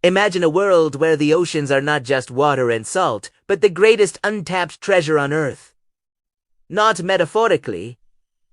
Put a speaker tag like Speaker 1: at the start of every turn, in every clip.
Speaker 1: Imagine a world where the oceans are not just water and salt, but the greatest untapped treasure on Earth. Not metaphorically,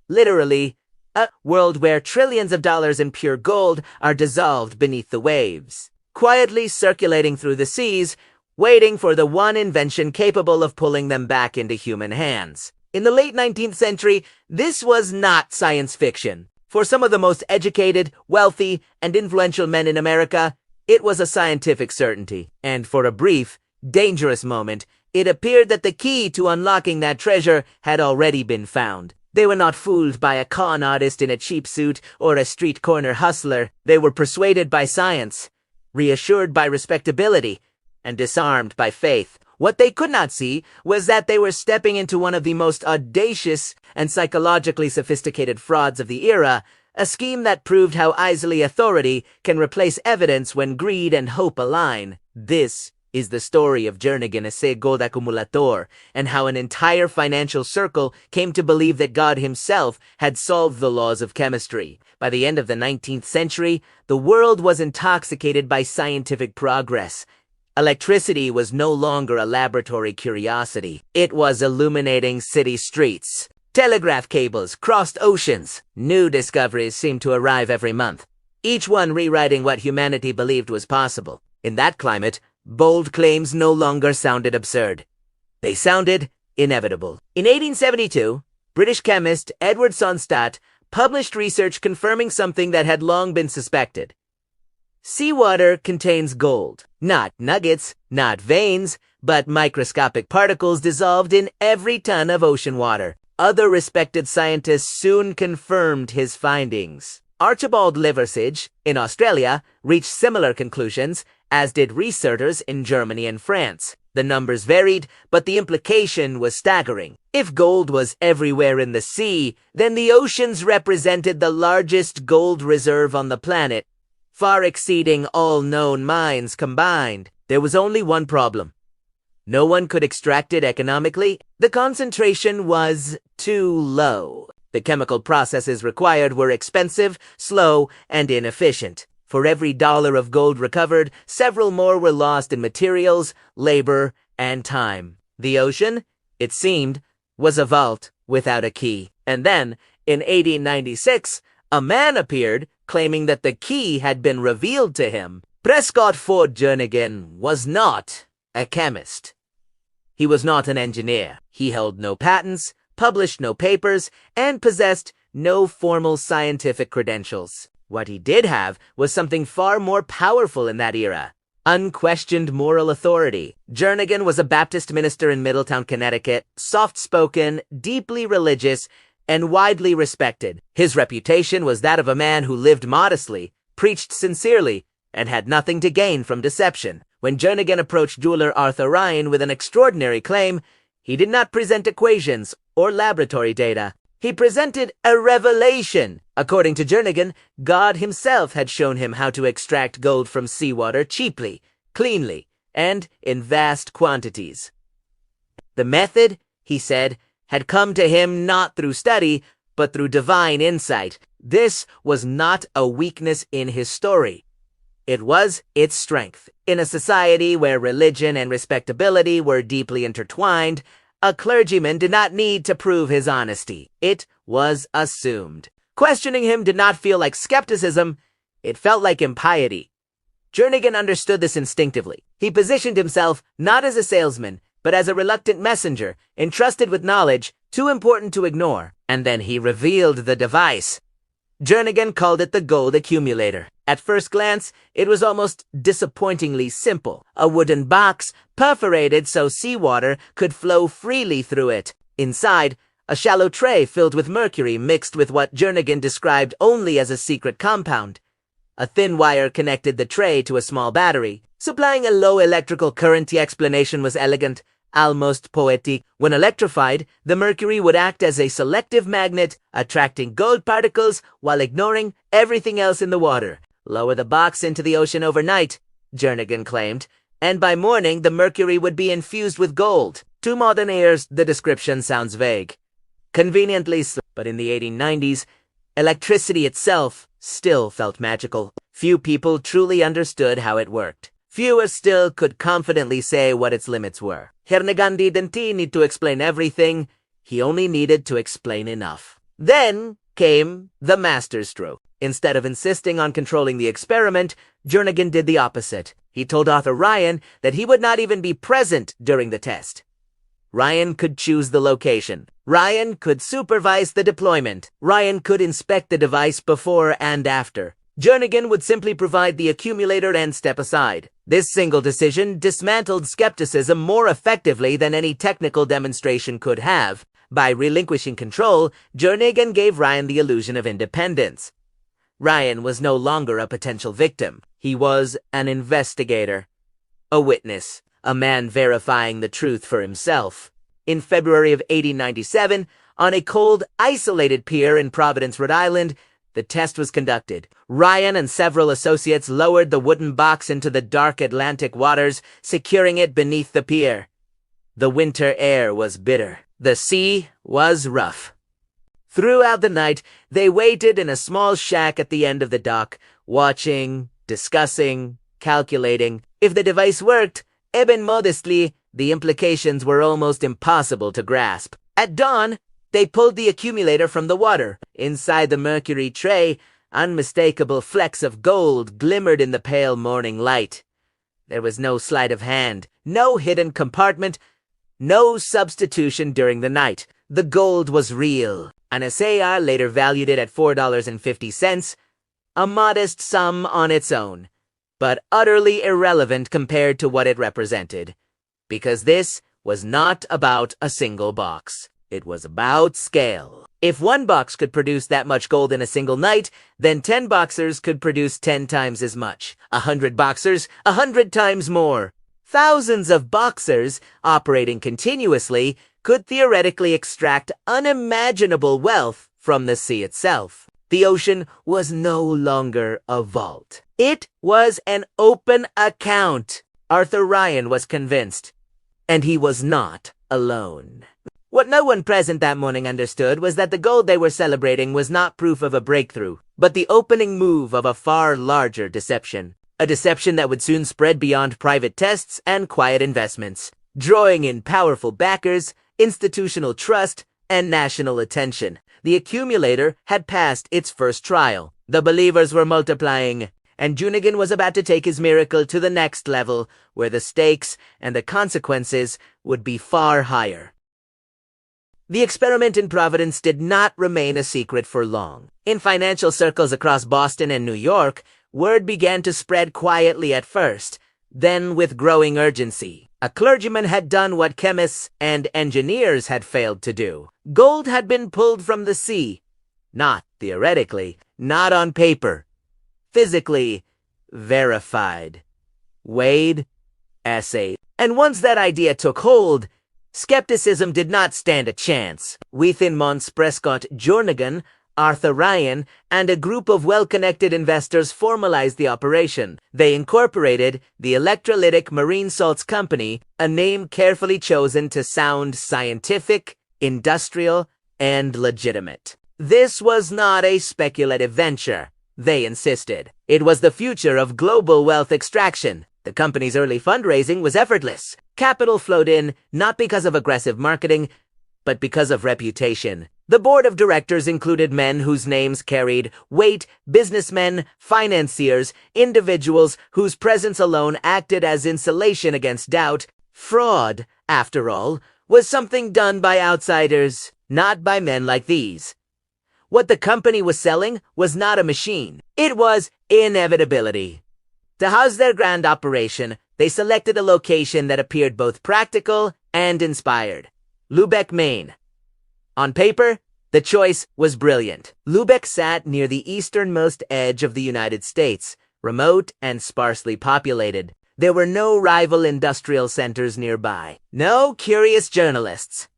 Speaker 1: literally, a world where trillions of dollars in pure gold are dissolved beneath the waves, quietly circulating through the seas, waiting for the one invention capable of pulling them back into human hands. In the late 19th century, this was not science fiction. For some of the most educated, wealthy, and influential men in America, it was a scientific certainty. And for a brief, dangerous moment, it appeared that the key to unlocking that treasure had already been found. They were not fooled by a con artist in a cheap suit or a street corner hustler. They were persuaded by science, reassured by respectability, and disarmed by faith. What they could not see was that they were stepping into one of the most audacious and psychologically sophisticated frauds of the era, a scheme that proved how easily authority can replace evidence when greed and hope align. This is the story of Jernegan ese gold accumulator, and how an entire financial circle came to believe that God himself had solved the laws of chemistry. By the end of the 19th century, the world was intoxicated by scientific progress. Electricity was no longer a laboratory curiosity. It was illuminating city streets. Telegraph cables crossed oceans. New discoveries seemed to arrive every month, each one rewriting what humanity believed was possible. In that climate, bold claims no longer sounded absurd. They sounded inevitable. In 1872, British chemist Edward Sonstadt published research confirming something that had long been suspected. Seawater contains gold. Not nuggets, not veins, but microscopic particles dissolved in every ton of ocean water. Other respected scientists soon confirmed his findings. Archibald Liversidge, in Australia, reached similar conclusions, as did researchers in Germany and France. The numbers varied, but the implication was staggering. If gold was everywhere in the sea, then the oceans represented the largest gold reserve on the planet, far exceeding all known mines combined. There was only one problem. No one could extract it economically. The concentration was too low. The chemical processes required were expensive, slow, and inefficient. For every dollar of gold recovered, several more were lost in materials, labor, and time. The ocean, it seemed, was a vault without a key. And then, in 1896, a man appeared claiming that the key had been revealed to him. Prescott Ford Jernegan was not a chemist. He was not an engineer. He held no patents, published no papers, and possessed no formal scientific credentials. What he did have was something far more powerful in that era: unquestioned moral authority. Jernegan was a Baptist minister in Middletown, Connecticut, soft-spoken, deeply religious, and widely respected. His reputation was that of a man who lived modestly, preached sincerely, and had nothing to gain from deception. When Jernegan approached jeweler Arthur Ryan with an extraordinary claim, he did not present equations or laboratory data. He presented a revelation. According to Jernegan, God himself had shown him how to extract gold from seawater cheaply, cleanly, and in vast quantities. The method, he said, had come to him not through study, but through divine insight. This was not a weakness in his story. It was its strength. In a society where religion and respectability were deeply intertwined, a clergyman did not need to prove his honesty. It was assumed. Questioning him did not feel like skepticism, it felt like impiety. Jernegan understood this instinctively. He positioned himself not as a salesman, but as a reluctant messenger, entrusted with knowledge too important to ignore. And then he revealed the device. Jernegan called it the gold accumulator. At first glance, it was almost disappointingly simple. A wooden box, perforated so seawater could flow freely through it. Inside, a shallow tray filled with mercury mixed with what Jernegan described only as a secret compound. A thin wire connected the tray to a small battery, supplying a low electrical current. The explanation was elegant, almost poetic. When electrified, the mercury would act as a selective magnet, attracting gold particles while ignoring everything else in the water. Lower the box into the ocean overnight, Jernegan claimed, and by morning the mercury would be infused with gold. To modern ears, the description sounds vague. Conveniently so. But in the 1890s, electricity itself still felt magical. Few people truly understood how it worked. Fewer still could confidently say what its limits were. Jernegan didn't need to explain everything, he only needed to explain enough. Then came the masterstroke. Instead of insisting on controlling the experiment, Jernegan did the opposite. He told Arthur Ryan that he would not even be present during the test. Ryan could choose the location. Ryan could supervise the deployment. Ryan could inspect the device before and after. Jernegan would simply provide the accumulator and step aside. This single decision dismantled skepticism more effectively than any technical demonstration could have. By relinquishing control, Jernegan gave Ryan the illusion of independence. Ryan was no longer a potential victim. He was an investigator, a witness, a man verifying the truth for himself. In February of 1897, on a cold, isolated pier in Providence, Rhode Island, the test was conducted. Ryan and several associates lowered the wooden box into the dark Atlantic waters, securing it beneath the pier. The winter air was bitter. The sea was rough. Throughout the night, they waited in a small shack at the end of the dock, watching, discussing, calculating. If the device worked, even modestly, the implications were almost impossible to grasp. At dawn, they pulled the accumulator from the water. Inside the mercury tray, unmistakable flecks of gold glimmered in the pale morning light. There was no sleight of hand, no hidden compartment, no substitution during the night. The gold was real. An SAR later valued it at $4.50, a modest sum on its own, but utterly irrelevant compared to what it represented. Because this was not about a single box. It was about scale. If one box could produce that much gold in a single night, then 10 boxers could produce 10 times as much. 100 boxers, 100 times more. Thousands of boxers, operating continuously, could theoretically extract unimaginable wealth from the sea itself. The ocean was no longer a vault. It was an open account. Arthur Ryan was convinced. And he was not alone. What no one present that morning understood was that the gold they were celebrating was not proof of a breakthrough, but the opening move of a far larger deception. A deception that would soon spread beyond private tests and quiet investments, drawing in powerful backers, institutional trust, and national attention. The accumulator had passed its first trial. The believers were multiplying, and Jernegan was about to take his miracle to the next level, where the stakes and the consequences would be far higher. The experiment in Providence did not remain a secret for long. In financial circles across Boston and New York, word began to spread quietly at first, then with growing urgency. A clergyman had done what chemists and engineers had failed to do. Gold had been pulled from the sea. Not theoretically, not on paper. Physically verified. Weighed, assayed. And once that idea took hold, skepticism did not stand a chance. Within months, Prescott Jernegan, Arthur Ryan, and a group of well-connected investors formalized the operation. They incorporated the Electrolytic Marine Salts Company, a name carefully chosen to sound scientific, industrial, and legitimate. This was not a speculative venture, they insisted. It was the future of global wealth extraction. The company's early fundraising was effortless. Capital flowed in not because of aggressive marketing, but because of reputation. The board of directors included men whose names carried weight, businessmen, financiers, individuals whose presence alone acted as insulation against doubt. Fraud, after all, was something done by outsiders, not by men like these. What the company was selling was not a machine. It was inevitability. To house their grand operation, they selected a location that appeared both practical and inspired. Lubec, Maine. On paper, the choice was brilliant. Lubec sat near the easternmost edge of the United States, remote and sparsely populated. There were no rival industrial centers nearby, no curious journalists,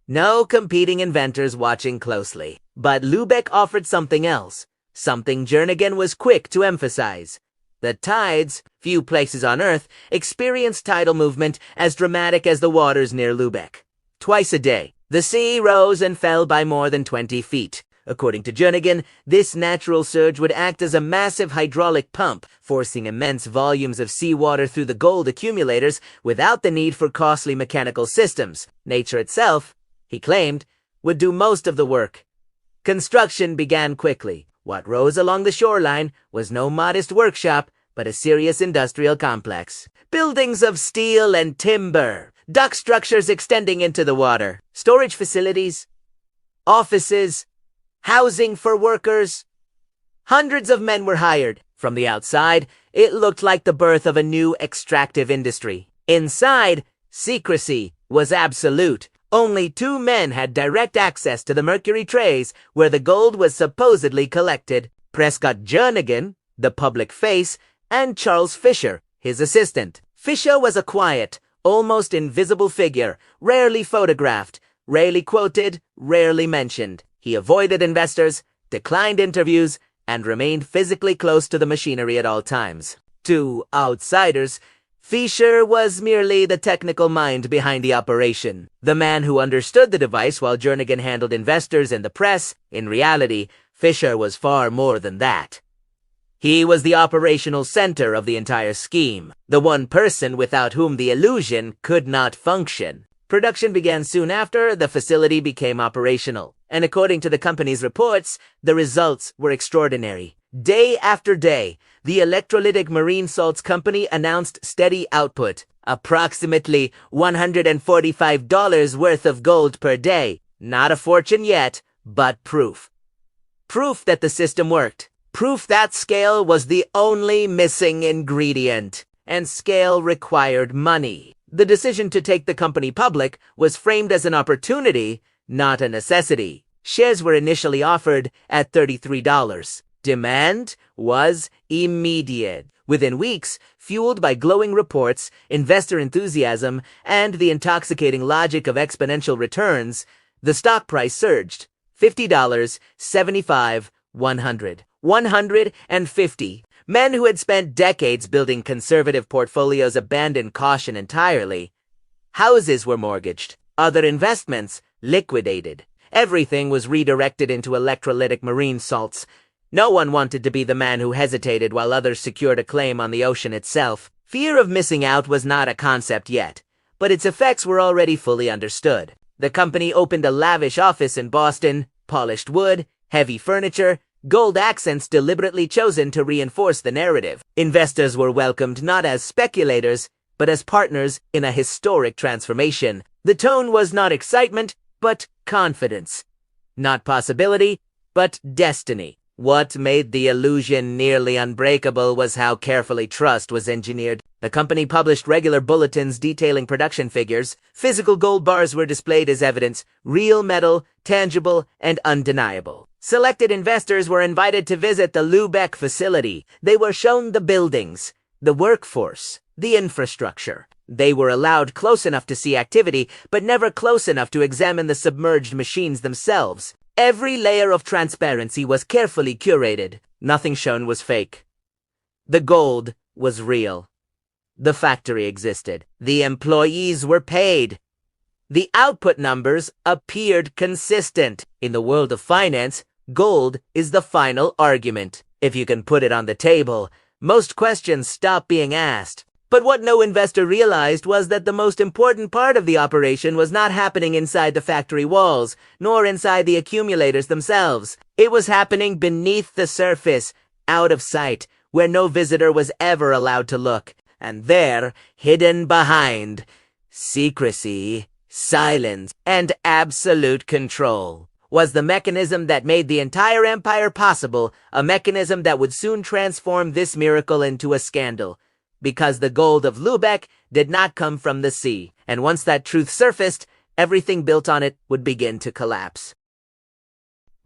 Speaker 1: no competing inventors watching closely. But Lubec offered something else, something Jernegan was quick to emphasize. The tides, few places on Earth, experienced tidal movement as dramatic as the waters near Lubec. Twice a day, the sea rose and fell by more than 20 feet. According to Jernegan, this natural surge would act as a massive hydraulic pump, forcing immense volumes of seawater through the gold accumulators without the need for costly mechanical systems. Nature itself, he claimed, would do most of the work. Construction began quickly. What rose along the shoreline was no modest workshop, but a serious industrial complex. Buildings of steel and timber, dock structures extending into the water, storage facilities, offices, housing for workers. Hundreds of men were hired. From the outside, it looked like the birth of a new extractive industry. Inside, secrecy was absolute. Only 2 men had direct access to the mercury trays where the gold was supposedly collected: Prescott Jernegan, the public face, and Charles Fisher, his assistant. Fisher was a quiet, almost invisible figure, rarely photographed, rarely quoted, rarely mentioned. He avoided investors, declined interviews, and remained physically close to the machinery at all times. To outsiders, Fisher was merely the technical mind behind the operation, the man who understood the device while Jernegan handled investors and the press. In reality, Fisher was far more than that. He was the operational center of the entire scheme, the one person without whom the illusion could not function. Production began soon after the facility became operational, and according to the company's reports, the results were extraordinary. Day after day, the electrolytic marine salts company announced steady output, approximately $145 worth of gold per day. Not a fortune yet, but proof. Proof that the system worked. Proof that scale was the only missing ingredient, and scale required money. The decision to take the company public was framed as an opportunity, not a necessity. Shares were initially offered at $33. Demand was immediate. Within weeks, fueled by glowing reports, investor enthusiasm, and the intoxicating logic of exponential returns, the stock price surged. $50, $75, $100, $150. Men who had spent decades building conservative portfolios abandoned caution entirely. Houses were mortgaged. Other investments liquidated. Everything was redirected into electrolytic marine salts. No one wanted to be the man who hesitated while others secured a claim on the ocean itself. Fear of missing out was not a concept yet, but its effects were already fully understood. The company opened a lavish office in Boston, polished wood, heavy furniture, gold accents deliberately chosen to reinforce the narrative. Investors were welcomed not as speculators, but as partners in a historic transformation. The tone was not excitement, but confidence. Not possibility, but destiny. What made the illusion nearly unbreakable was how carefully trust was engineered. The company published regular bulletins detailing production figures. Physical gold bars were displayed as evidence, real metal, tangible, and undeniable. Selected investors were invited to visit the Lubeck facility. They were shown the buildings, the workforce, the infrastructure. They were allowed close enough to see activity, but never close enough to examine the submerged machines themselves. Every layer of transparency was carefully curated. Nothing shown was fake. The gold was real. The factory existed. The employees were paid. The output numbers appeared consistent. In the world of finance, gold is the final argument. If you can put it on the table, most questions stop being asked. But what no investor realized was that the most important part of the operation was not happening inside the factory walls, nor inside the accumulators themselves. It was happening beneath the surface, out of sight, where no visitor was ever allowed to look. And there, hidden behind, secrecy, silence, and absolute control, was the mechanism that made the entire empire possible, a mechanism that would soon transform this miracle into a scandal. Because the gold of Lubeck did not come from the sea, and once that truth surfaced, everything built on it would begin to collapse.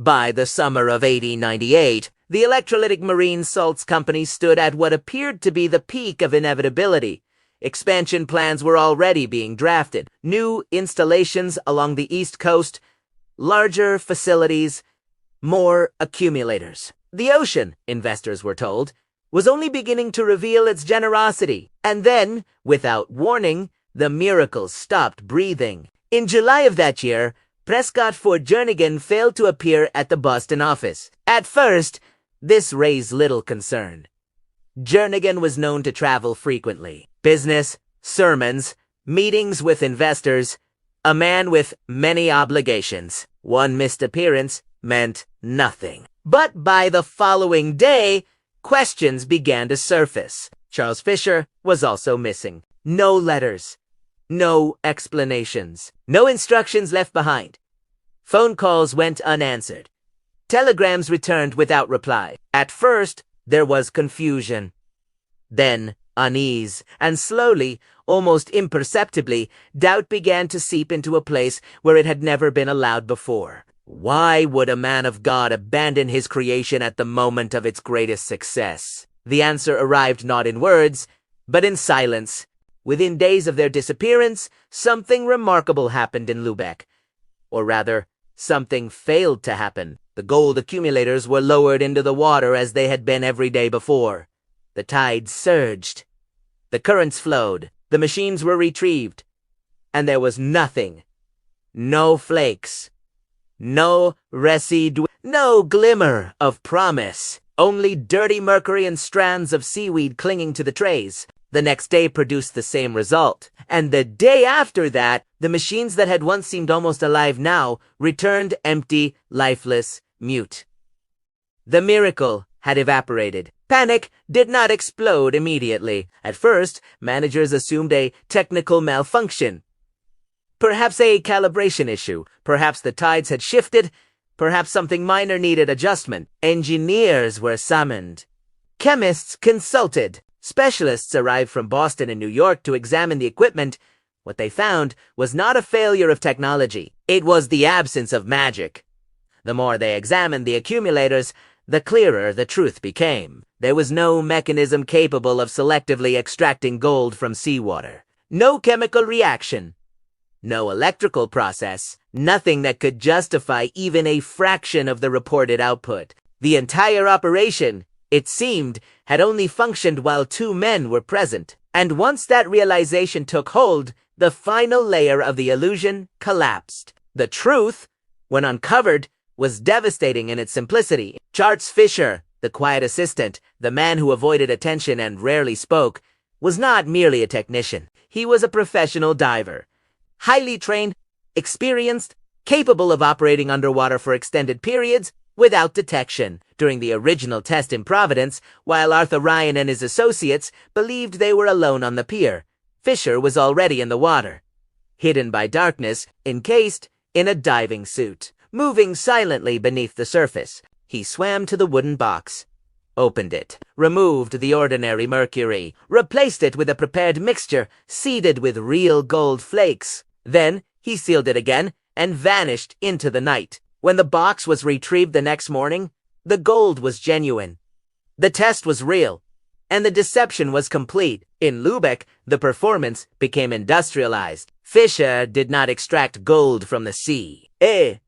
Speaker 1: By the summer of 1898, the electrolytic marine salts company stood at what appeared to be the peak of inevitability. Expansion plans were already being drafted. New installations along the East Coast, larger facilities, more accumulators. The ocean, investors were told, was only beginning to reveal its generosity. And then, without warning, the miracles stopped breathing. In July of that year, Prescott for Jernegan failed to appear at the Boston office. At first, this raised little concern. Jernegan was known to travel frequently. Business, sermons, meetings with investors, a man with many obligations. One missed appearance meant nothing. But by the following day, questions began to surface. Charles Fisher was also missing. No letters. No explanations. No instructions left behind. Phone calls went unanswered. Telegrams returned without reply. At first, there was confusion. Then unease, and slowly, almost imperceptibly, doubt began to seep into a place where it had never been allowed before. Why would a man of God abandon his creation at the moment of its greatest success? The answer arrived not in words, but in silence. Within days of their disappearance, something remarkable happened in Lubeck. Or rather, something failed to happen. The gold accumulators were lowered into the water as they had been every day before. The tides surged. The currents flowed. The machines were retrieved. And there was nothing. No flakes. No residue. No glimmer of promise. Only dirty mercury and strands of seaweed clinging to the trays. The next day produced the same result. And the day after that, the machines that had once seemed almost alive now returned empty, lifeless, mute. The miracle had evaporated. Panic did not explode immediately. At first, managers assumed a technical malfunction. Perhaps a calibration issue. Perhaps the tides had shifted. Perhaps something minor needed adjustment. Engineers were summoned. Chemists consulted. Specialists arrived from Boston and New York to examine the equipment. What they found was not a failure of technology. It was the absence of magic. The more they examined the accumulators, the clearer the truth became. There was no mechanism capable of selectively extracting gold from seawater. No chemical reaction. No electrical process. Nothing that could justify even a fraction of the reported output. The entire operation, it seemed, had only functioned while two men were present. And once that realization took hold, the final layer of the illusion collapsed. The truth, when uncovered, was devastating in its simplicity. Charles Fisher, the quiet assistant, the man who avoided attention and rarely spoke, was not merely a technician. He was a professional diver. Highly trained, experienced, capable of operating underwater for extended periods without detection. During the original test in Providence, while Arthur Ryan and his associates believed they were alone on the pier, Fisher was already in the water, hidden by darkness, encased in a diving suit. Moving silently beneath the surface, he swam to the wooden box, opened it, removed the ordinary mercury, replaced it with a prepared mixture seeded with real gold flakes. Then he sealed it again and vanished into the night. When the box was retrieved the next morning, the gold was genuine. The test was real, and the deception was complete. In Lubeck, the performance became industrialized. Fisher did not extract gold from the sea.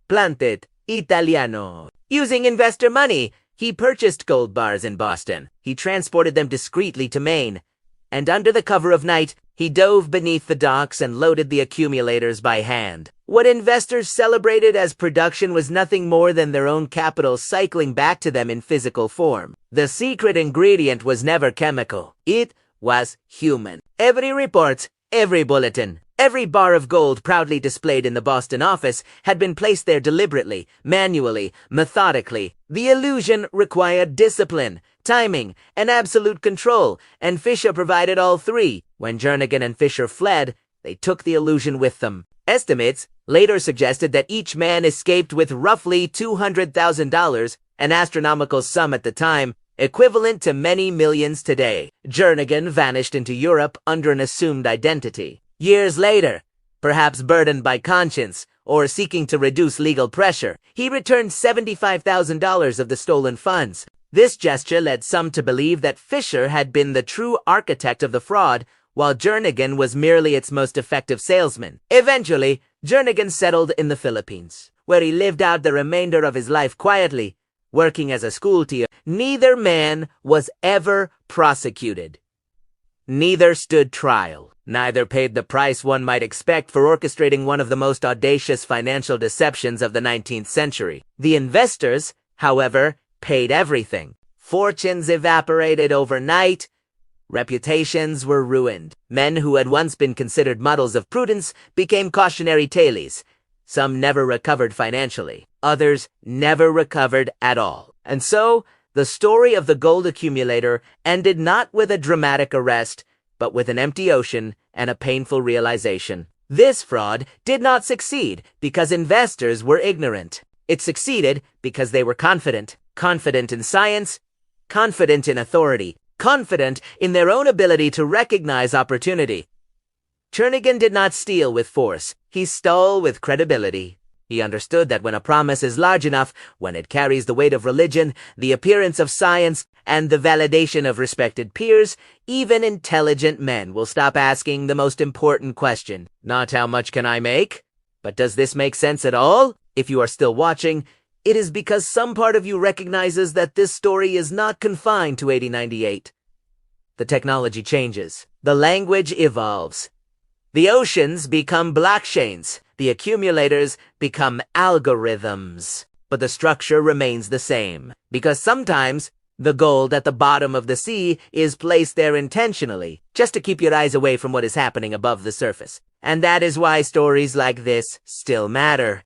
Speaker 1: Planted Italiano. Using investor money, he purchased gold bars in Boston. He transported them discreetly to Maine, and under the cover of night, he dove beneath the docks and loaded the accumulators by hand. What investors celebrated as production was nothing more than their own capital cycling back to them in physical form. The secret ingredient was never chemical. It was human. Every report, every bulletin, every bar of gold proudly displayed in the Boston office had been placed there deliberately, manually, methodically. The illusion required discipline, timing, and absolute control, and Fisher provided all three. When Jernegan and Fisher fled, they took the illusion with them. Estimates later suggested that each man escaped with roughly $200,000, an astronomical sum at the time, equivalent to many millions today. Jernegan vanished into Europe under an assumed identity. Years later, perhaps burdened by conscience or seeking to reduce legal pressure, he returned $75,000 of the stolen funds. This gesture led some to believe that Fisher had been the true architect of the fraud, while Jernegan was merely its most effective salesman. Eventually, Jernegan settled in the Philippines, where he lived out the remainder of his life quietly, working as a school teacher. Neither man was ever prosecuted. Neither stood trial. Neither paid the price one might expect for orchestrating one of the most audacious financial deceptions of the 19th century. The investors, however, paid everything. Fortunes evaporated overnight. Reputations were ruined. Men who had once been considered models of prudence became cautionary tales. Some never recovered financially. Others never recovered at all. And so, the story of the gold accumulator ended not with a dramatic arrest, but with an empty ocean and a painful realization. This fraud did not succeed because investors were ignorant. It succeeded because they were confident. Confident in science, confident in authority, confident in their own ability to recognize opportunity. Jernegan did not steal with force. He stole with credibility. He understood that when a promise is large enough, when it carries the weight of religion, the appearance of science, and the validation of respected peers, even intelligent men will stop asking the most important question. Not how much can I make, but does this make sense at all? If you are still watching, it is because some part of you recognizes that this story is not confined to 1898. The technology changes. The language evolves. The oceans become blockchains. The accumulators become algorithms. But the structure remains the same, because sometimes the gold at the bottom of the sea is placed there intentionally, just to keep your eyes away from what is happening above the surface. And that is why stories like this still matter.